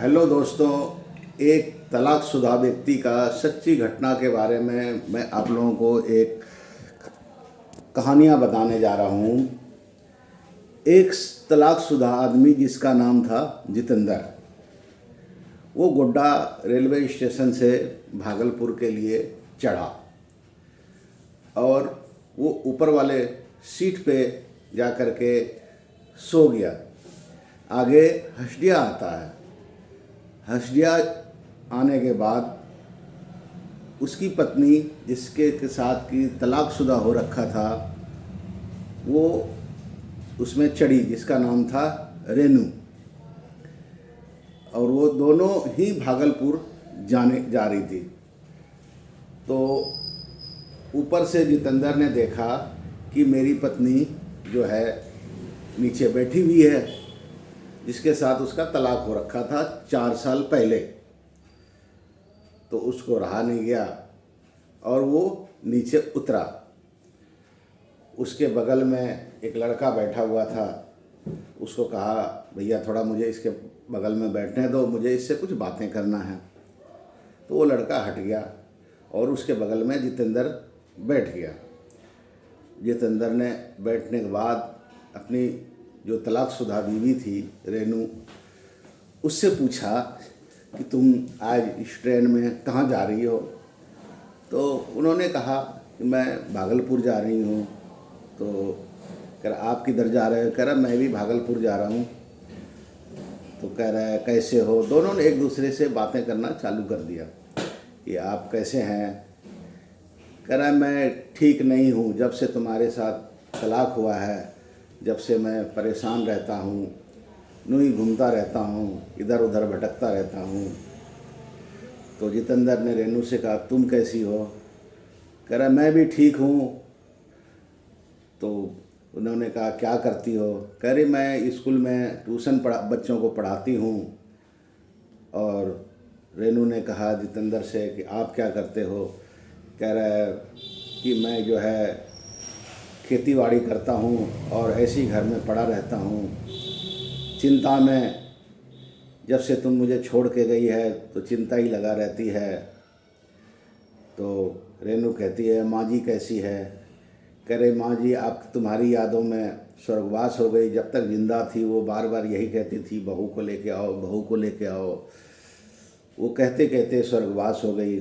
Hello दोस्तों, एक तलाकशुदा व्यक्ति का सच्ची घटना के बारे में मैं आप लोगों को एक कहानियाँ बताने जा रहा हूँ। एक तलाकशुदा आदमी जिसका नाम था जितेंद्र, वो गोड्डा रेलवे स्टेशन से भागलपुर के लिए चढ़ा और वो ऊपर वाले सीट पे जा कर के सो गया। आगे हसदिया आता है। हसदिया आने के बाद उसकी पत्नी, जिसके के साथ की तलाकशुदा हो रखा था, वो उसमें चढ़ी, जिसका नाम था रेनू। और वो दोनों ही भागलपुर जाने जा रही थी। तो ऊपर से जितेंद्र ने देखा कि मेरी पत्नी जो है नीचे बैठी हुई है, जिसके साथ उसका तलाक हो रखा था 4 साल पहले। तो उसको रहा नहीं गया और वो नीचे उतरा। उसके बगल में एक लड़का बैठा हुआ था। उसको कहा, भैया थोड़ा मुझे इसके बगल में बैठने दो, मुझे इससे कुछ बातें करना है। तो वो लड़का हट गया और उसके बगल में जितेंद्र बैठ गया। जितेंद्र ने बैठने के बाद अपनी जो तलाकशुदा बीवी थी रेनू, उससे पूछा कि तुम आज इस ट्रेन में कहाँ जा रही हो? तो उन्होंने कहा कि मैं भागलपुर जा रही हूँ। तो कह रहा, आप किधर जा रहे हो? कह रहा, मैं भी भागलपुर जा रहा हूँ। तो कह रहा है, कैसे हो? दोनों ने एक दूसरे से बातें करना चालू कर दिया कि आप कैसे हैं? कह रहा है, मैं ठीक नहीं हूँ। जब से तुम्हारे साथ तलाक हुआ है, जब से मैं परेशान रहता हूँ, यूँ ही घूमता रहता हूँ, इधर उधर भटकता रहता हूँ। तो जितेंद्र ने रेनू से कहा, तुम कैसी हो? कह रहा, मैं भी ठीक हूँ। तो उन्होंने कहा, क्या करती हो? कह रही, मैं स्कूल में ट्यूशन बच्चों को पढ़ाती हूँ। और रेनू ने कहा जितेंद्र से कि आप क्या करते हो? कह रहा है कि मैं जो है खेती बाड़ी करता हूँ और ऐसे ही घर में पड़ा रहता हूँ, चिंता में। जब से तुम मुझे छोड़ के गई है तो चिंता ही लगा रहती है। तो रेनू कहती है, माँ जी कैसी है? कह रहे, माँ जी आप तुम्हारी यादों में स्वर्गवास हो गई। जब तक जिंदा थी वो बार बार यही कहती थी, बहू को लेके आओ, बहू को लेके आओ। वो कहते कहते स्वर्गवास हो गई।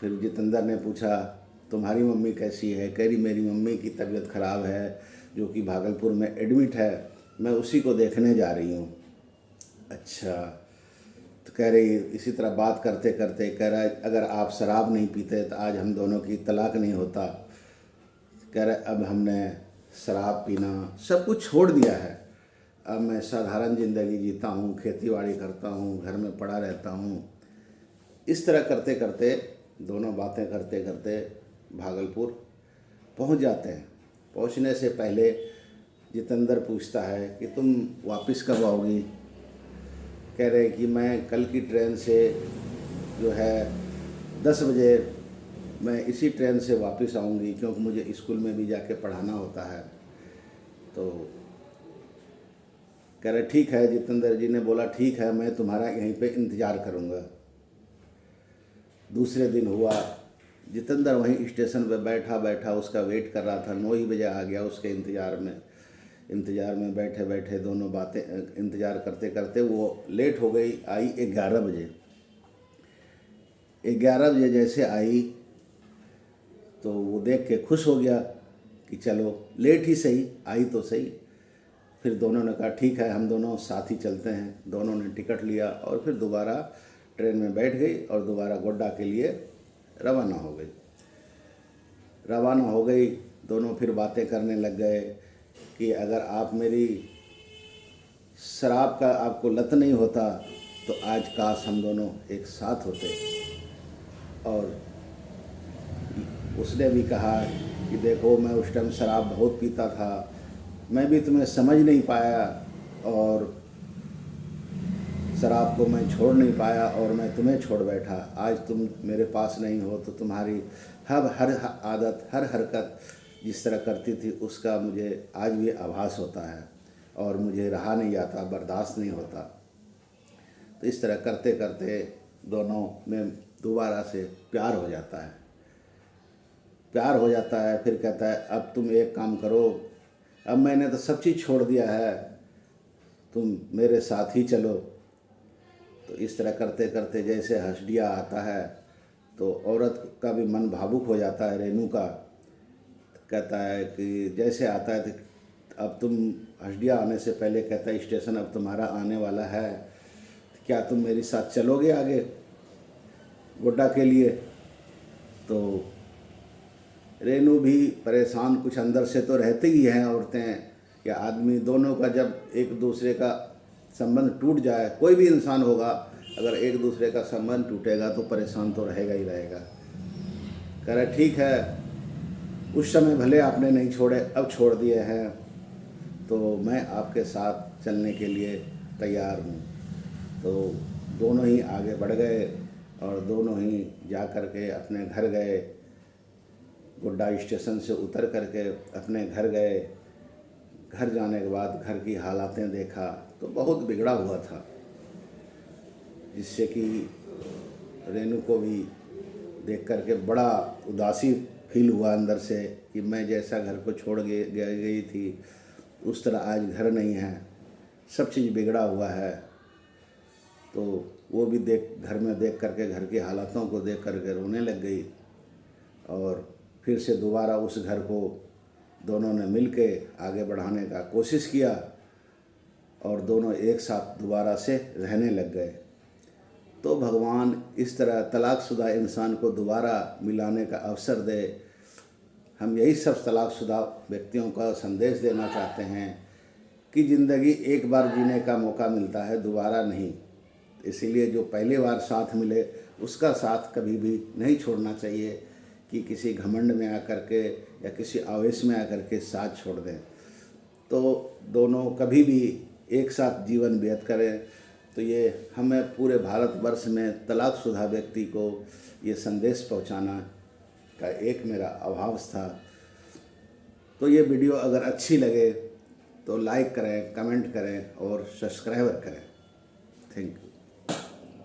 फिर जितेंद्र ने पूछा, तुम्हारी मम्मी कैसी है? कह रही, मेरी मम्मी की तबीयत ख़राब है, जो कि भागलपुर में एडमिट है, मैं उसी को देखने जा रही हूँ। अच्छा। तो कह रही, इसी तरह बात करते करते कह रहा है, अगर आप शराब नहीं पीते तो आज हम दोनों की तलाक नहीं होता। कह रहा है, अब हमने शराब पीना सब कुछ छोड़ दिया है। अब मैं साधारण ज़िंदगी जीता हूँ, खेती बाड़ी करता हूँ, घर में पड़ा रहता हूँ। इस तरह करते करते, दोनों बातें करते करते भागलपुर पहुँच जाते हैं। पहुँचने से पहले जितेंद्र पूछता है कि तुम वापस कब आओगी? कह रहे कि मैं कल की ट्रेन से जो है 10 बजे मैं इसी ट्रेन से वापस आऊँगी, क्योंकि मुझे स्कूल में भी जाके पढ़ाना होता है। तो कह रहे, ठीक है। जितेंद्र जी ने बोला, ठीक है, मैं तुम्हारा यहीं पे इंतज़ार करूँगा। दूसरे दिन हुआ, जितेंद्र वहीं स्टेशन पे बैठा बैठा उसका वेट कर रहा था। 9 ही बजे आ गया उसके इंतज़ार में बैठे बैठे दोनों बातें इंतज़ार करते करते वो लेट हो गई। आई 11 बजे। 11 बजे जैसे आई तो वो देख के खुश हो गया कि चलो लेट ही सही, आई तो सही। फिर दोनों ने कहा, ठीक है, हम दोनों साथ ही चलते हैं। दोनों ने टिकट लिया और फिर दोबारा ट्रेन में बैठ गई और दोबारा गोड्डा के लिए रवाना हो गई। दोनों फिर बातें करने लग गए कि अगर आप मेरी शराब का आपको लत नहीं होता तो आज काश हम दोनों एक साथ होते। और उसने भी कहा कि देखो, मैं उस टाइम शराब बहुत पीता था, मैं भी तुम्हें समझ नहीं पाया और शराब को मैं छोड़ नहीं पाया और मैं तुम्हें छोड़ बैठा। आज तुम मेरे पास नहीं हो तो तुम्हारी हर आदत, हर हरकत जिस तरह करती थी उसका मुझे आज भी आभास होता है और मुझे रहा नहीं जाता, बर्दाश्त नहीं होता। तो इस तरह करते करते दोनों में दोबारा से प्यार हो जाता है। प्यार हो जाता है, फिर कहता है अब तुम एक काम करो, अब मैंने तो सब चीज़ छोड़ दिया है, तुम मेरे साथ ही चलो। तो इस तरह करते करते जैसे हंसडिया आता है तो औरत का भी मन भावुक हो जाता है, रेनू का। कहता है कि जैसे आता है तो अब तुम हंसडिया आने से पहले कहता है स्टेशन अब तुम्हारा आने वाला है, क्या तुम मेरे साथ चलोगे आगे गोड्डा के लिए। तो रेनू भी परेशान कुछ अंदर से तो रहते ही हैं औरतें या आदमी, दोनों का जब एक दूसरे का संबंध टूट जाए, कोई भी इंसान होगा अगर एक दूसरे का संबंध टूटेगा तो परेशान तो रहेगा ही रहेगा। कह रहे ठीक है, उस समय भले आपने नहीं छोड़े, अब छोड़ दिए हैं तो मैं आपके साथ चलने के लिए तैयार हूँ। तो दोनों ही आगे बढ़ गए और दोनों ही जा कर के अपने घर गए। गोड्डा स्टेशन से उतर करके अपने घर गए। घर जाने के बाद घर की हालातें देखा तो बहुत बिगड़ा हुआ था, जिससे कि रेनू को भी देख करके बड़ा उदासी फील हुआ अंदर से कि मैं जैसा घर को छोड़ गई थी उस तरह आज घर नहीं है, सब चीज़ बिगड़ा हुआ है। तो वो भी घर में देख करके घर की हालातों को देख करके रोने लग गई और फिर से दोबारा उस घर को दोनों ने मिल के आगे बढ़ाने का कोशिश किया और दोनों एक साथ दोबारा से रहने लग गए। तो भगवान इस तरह तलाकशुदा इंसान को दोबारा मिलाने का अवसर दे। हम यही सब तलाकशुदा व्यक्तियों का संदेश देना चाहते हैं कि ज़िंदगी एक बार जीने का मौका मिलता है, दोबारा नहीं। इसीलिए जो पहली बार साथ मिले उसका साथ कभी भी नहीं छोड़ना चाहिए कि किसी घमंड में आकर के या किसी आवेश में आकर के साथ छोड़ दें। तो दोनों कभी भी एक साथ जीवन व्यतीत करें। तो ये हमें पूरे भारतवर्ष में तलाकशुदा व्यक्ति को ये संदेश पहुंचाना का एक मेरा आभास था। तो ये वीडियो अगर अच्छी लगे तो लाइक करें, कमेंट करें और सब्सक्राइब करें। Thank you.